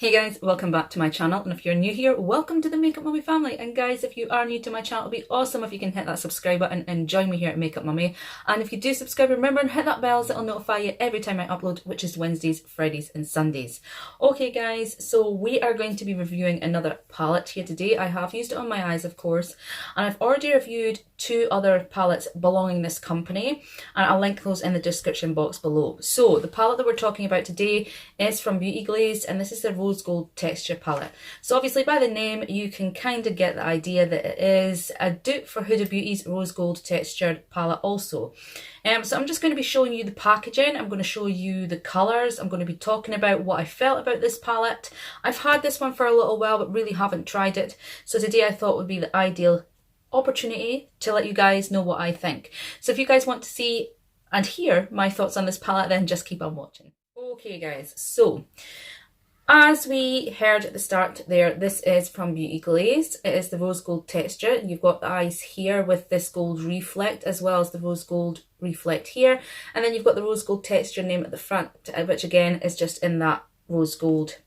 Hey guys, welcome back to my channel, and if you're new here, welcome to the Makeup Mummy family. And guys, if you are new to my channel, it'd be awesome if you can hit that subscribe button and join me here at Makeup Mummy. And if you do subscribe, remember and hit that bell so it'll notify you every time I upload, which is Wednesdays, Fridays and Sundays. Okay guys, so we are going to be reviewing another palette here today. I have used it on my eyes, of course, and I've already reviewed two other palettes belonging to this company, and I'll link those in the description box below. So the palette that we're talking about today is from Glazed, and this is the Rose Gold Texture palette. So obviously by the name you can kind of get the idea that it is a dupe for Huda Beauty's Rose Gold Textured palette also. So I'm just going to be showing you the packaging, I'm going to show you the colours, I'm going to be talking about what I felt about this palette. I've had this one for a little while but really haven't tried it, so today I thought would be the ideal opportunity to let you guys know what I think. So if you guys want to see and hear my thoughts on this palette, then just keep on watching. Okay guys, so as we heard at the start there, this is from Glazed. It is the rose gold texture. You've got the eyes here with this gold reflect, as well as the rose gold reflect here. And then you've got the rose gold texture name at the front, which again is just in that rose gold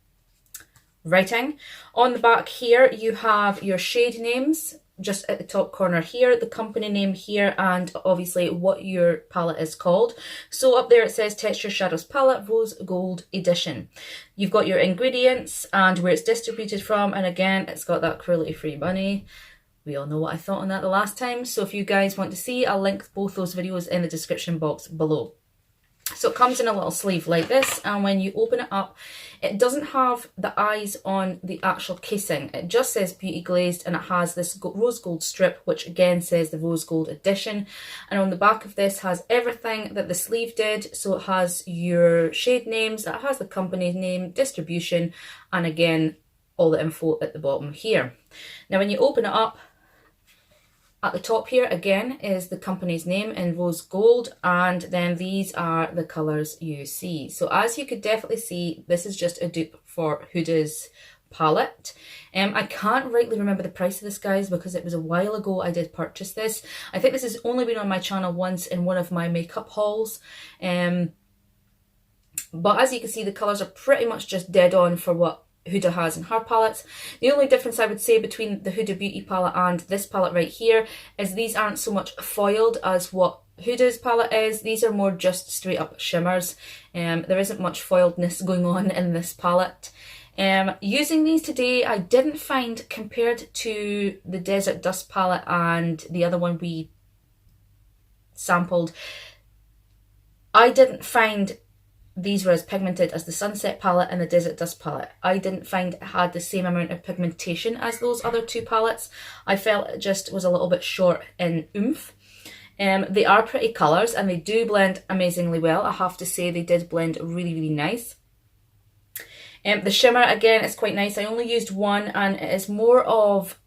writing. On the back here, you have your shade names just at the top corner here, the company name here, and obviously what your palette is called. So up there it says Texture Shadows Palette Rose Gold Edition. You've got your ingredients and where it's distributed from, and again it's got that cruelty free bunny. We all know what I thought on that the last time, so if you guys want to see, I'll link both those videos in the description box below. So it comes in a little sleeve like this, and when you open it up, it doesn't have the eyes on the actual casing. It just says Beauty Glazed, and it has this rose gold strip, which again says the Rose Gold Edition. And on the back of this has everything that the sleeve did. So it has your shade names, it has the company name, distribution, and again, all the info at the bottom here. Now when you open it up, at the top here again is the company's name in rose gold, and then these are the colours you see. So as you could definitely see, this is just a dupe for Huda's palette. I can't rightly remember the price of this, guys, because it was a while ago I did purchase this. I think this has only been on my channel once in one of my makeup hauls. But as you can see, the colours are pretty much just dead on for what Huda has in her palettes. The only difference I would say between the Huda Beauty palette and this palette right here is these aren't so much foiled as what Huda's palette is. These are more just straight up shimmers. There isn't much foiledness going on in this palette. Using these today, I didn't find, compared to the Desert Dusk palette and the other one we sampled, I didn't find these were as pigmented as the Sunset palette and the Desert Dusk palette. I didn't find it had the same amount of pigmentation as those other two palettes. I felt it just was a little bit short in oomph. They are pretty colours and they do blend amazingly well. I have to say they did blend really, really nice. The shimmer, again, is quite nice. I only used one, and it is more of,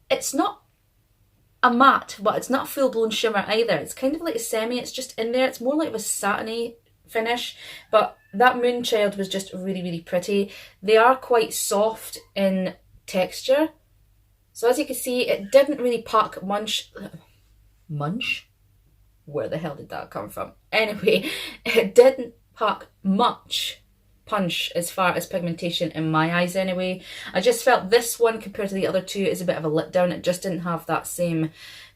it's not a matte, but it's not a full-blown shimmer either. It's kind of like a semi, it's just in there. It's more like a satiny finish, but that Moonchild was just really, really pretty. They are quite soft in texture. So as you can see, it didn't really pack munch? Where the hell did that come from? Anyway, it didn't pack much punch as far as pigmentation in my eyes anyway. I just felt this one compared to the other two is a bit of a letdown. It just didn't have that same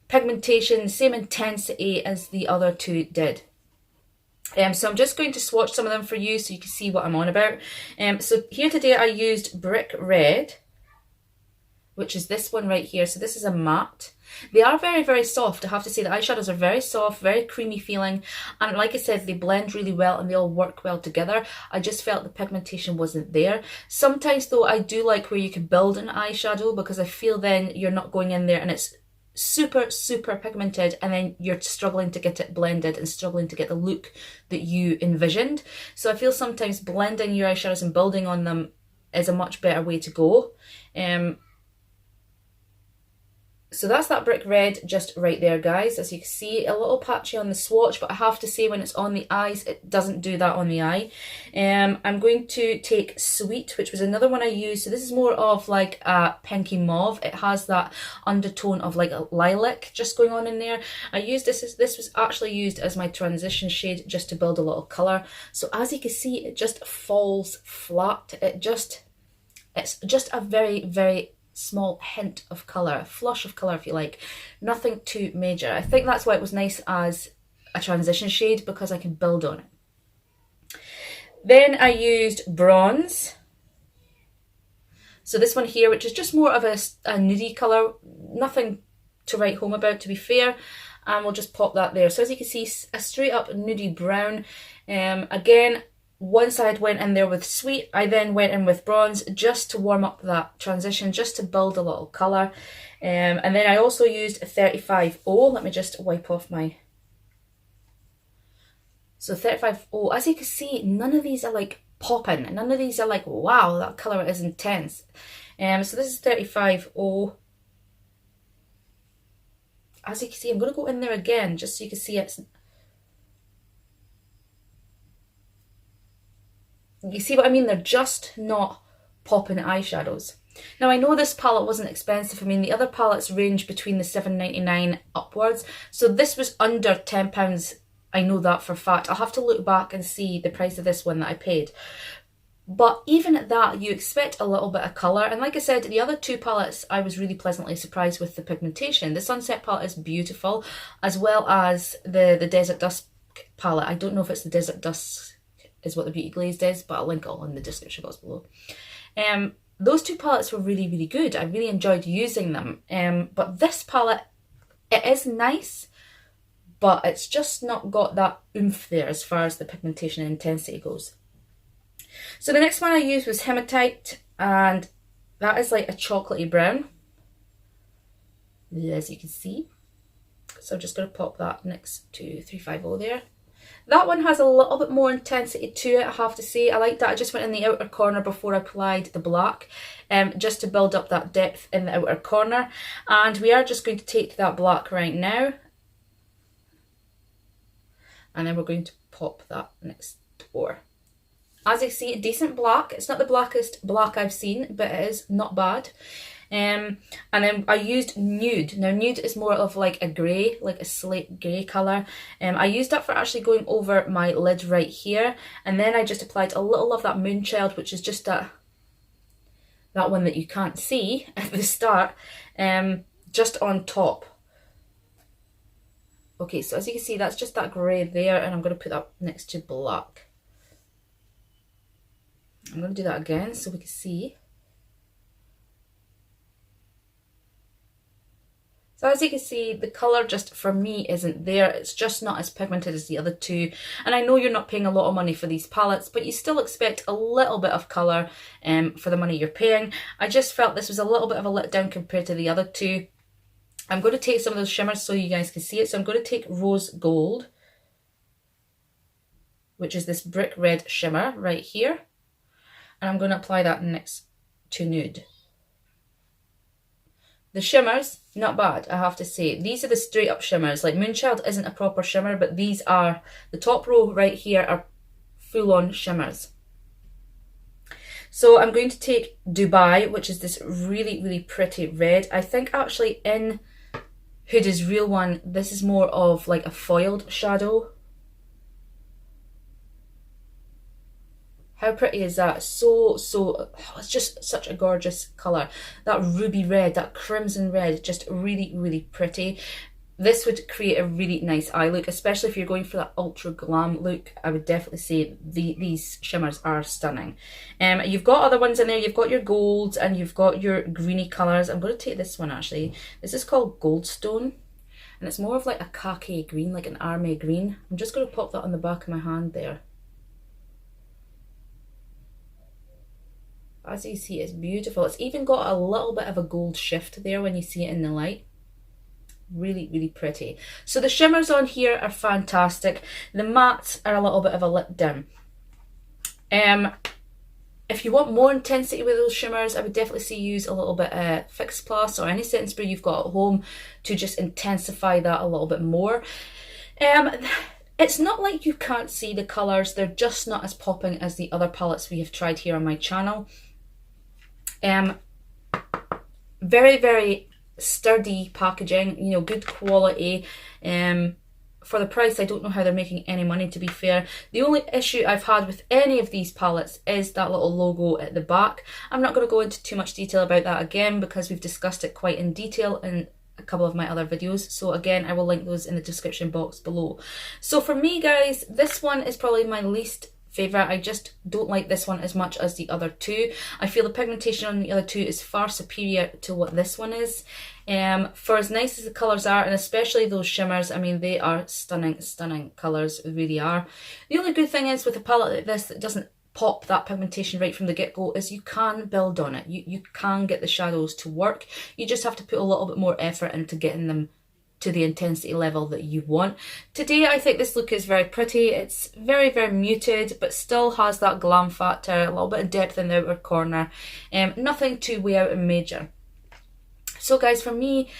pigmentation, same intensity as the other two did. So I'm just going to swatch some of them for you so you can see what I'm on about. So here today I used Brick Red, which is this one right here. So this is a matte. They are very, very soft. I have to say the eyeshadows are very soft, very creamy feeling. And like I said, they blend really well and they all work well together. I just felt the pigmentation wasn't there. Sometimes though, I do like where you can build an eyeshadow, because I feel then you're not going in there and it's super, super pigmented and then you're struggling to get it blended and struggling to get the look that you envisioned. So I feel sometimes blending your eyeshadows and building on them is a much better way to go. So that's that brick red just right there, guys. As you can see, a little patchy on the swatch, but I have to say when it's on the eyes, it doesn't do that on the eye. I'm going to take Sweet, which was another one I used. So this is more of like a pinky mauve. It has that undertone of like a lilac just going on in there. I used this was actually used as my transition shade just to build a little colour. So as you can see, it just falls flat. It's just a very, very small hint of colour, a flush of colour if you like, nothing too major. I think that's why it was nice as a transition shade, because I can build on it. Then I used bronze. So this one here, which is just more of a nudie colour, nothing to write home about, to be fair, and we'll just pop that there. So as you can see, a straight up nudie brown. Again, once I went in there with Sweet, I then went in with bronze just to warm up that transition, just to build a little colour. And then I also used 35O. Let me just wipe off my... So 35O, as you can see, none of these are like popping. None of these are like, wow, that colour is intense. So this is 35O. As you can see, I'm going to go in there again just so you can see it's... You see what I mean? They're just not popping eyeshadows. Now I know this palette wasn't expensive. I mean, the other palettes range between the £7.99 upwards. So this was under £10. I know that for a fact. I'll have to look back and see the price of this one that I paid. But even at that, you expect a little bit of colour. And like I said, the other two palettes, I was really pleasantly surprised with the pigmentation. The Sunset palette is beautiful, as well as the Desert Dusk palette. I don't know if it's the Desert Dusk is what the Beauty Glazed is, but I'll link it all in the description box below. Those two palettes were really, really good. I really enjoyed using them. But this palette, it is nice, but it's just not got that oomph there as far as the pigmentation and intensity goes. So the next one I used was Hematite, and that is like a chocolatey brown, as you can see. So I'm just going to pop that next to 350 there. That one has a little bit more intensity to it, I have to say. I like that. I just went in the outer corner before I applied the black, just to build up that depth in the outer corner. And we are just going to take that black right now, and then we're going to pop that next door. As you see, a decent black. It's not the blackest black I've seen, but it is not bad. And then I used Nude. Now Nude is more of like a grey, like a slate grey colour. I used that for actually going over my lid right here. And then I just applied a little of that Moonchild, which is just that one that you can't see at the start, just on top. Okay, so as you can see, that's just that grey there, and I'm going to put that next to black. I'm going to do that again so we can see. So as you can see, the colour just for me isn't there. It's just not as pigmented as the other two. And I know you're not paying a lot of money for these palettes, but you still expect a little bit of colour for the money you're paying. I just felt this was a little bit of a letdown compared to the other two. I'm going to take some of those shimmers so you guys can see it. So I'm going to take Rose Gold, which is this brick red shimmer right here. And I'm going to apply that next to Nude. The shimmers, not bad, I have to say. These are the straight up shimmers. Like Moonchild isn't a proper shimmer, but these are, the top row right here are full on shimmers. So I'm going to take Dubai, which is this really, really pretty red. I think actually in Huda's real one, this is more of like a foiled shadow. How pretty is that? So, it's just such a gorgeous colour. That ruby red, that crimson red, just really, really pretty. This would create a really nice eye look, especially if you're going for that ultra glam look. I would definitely say these shimmers are stunning. You've got other ones in there. You've got your golds and you've got your greeny colours. I'm going to take this one actually. This is called Goldstone, and it's more of like a khaki green, like an army green. I'm just going to pop that on the back of my hand there. As you see, it's beautiful. It's even got a little bit of a gold shift there when you see it in the light. Really, really pretty. So the shimmers on here are fantastic. The mattes are a little bit of a letdown. If you want more intensity with those shimmers, I would definitely say use a little bit of Fix Plus or any setting spray you've got at home to just intensify that a little bit more. It's not like you can't see the colours, they're just not as popping as the other palettes we have tried here on my channel. Very, very sturdy packaging, you know, good quality. For the price, I don't know how they're making any money, to be fair. The only issue I've had with any of these palettes is that little logo at the back. I'm not going to go into too much detail about that again because we've discussed it quite in detail in a couple of my other videos. So again, I will link those in the description box below. So for me, guys, this one is probably my least favourite. I just don't like this one as much as the other two. I feel the pigmentation on the other two is far superior to what this one is. For as nice as the colours are, and especially those shimmers, I mean, they are stunning, stunning colours, they really are. The only good thing is with a palette like this that doesn't pop that pigmentation right from the get-go is you can build on it. You can get the shadows to work. You just have to put a little bit more effort into getting them to the intensity level that you want. Today, I think this look is very pretty. It's very, very muted, but still has that glam factor, a little bit of depth in the outer corner. Nothing too way out and major. So guys, for me,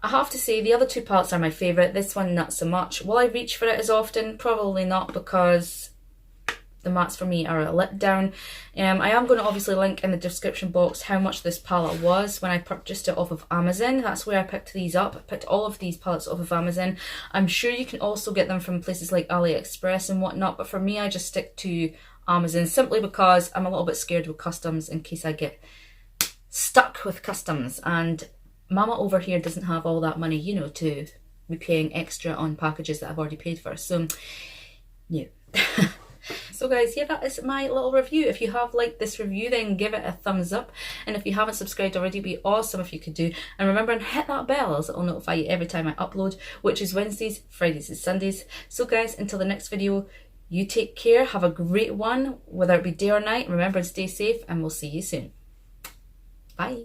I have to say the other two palettes are my favourite. This one, not so much. Will I reach for it as often? Probably not, because the mattes for me are a letdown. I am going to obviously link in the description box how much this palette was when I purchased it off of Amazon. That's where I picked these up. I picked all of these palettes off of Amazon. I'm sure you can also get them from places like AliExpress and whatnot, but for me, I just stick to Amazon simply because I'm a little bit scared with customs in case I get stuck with customs, and Mama over here doesn't have all that money, you know, to be paying extra on packages that I've already paid for. So, yeah. So guys, yeah, that is my little review. If you have liked this review, then give it a thumbs up. And if you haven't subscribed already, it'd be awesome if you could do. And remember, and hit that bell as it'll notify you every time I upload, which is Wednesdays, Fridays and Sundays. So guys, until the next video, you take care. Have a great one, whether it be day or night. Remember, stay safe, and we'll see you soon. Bye.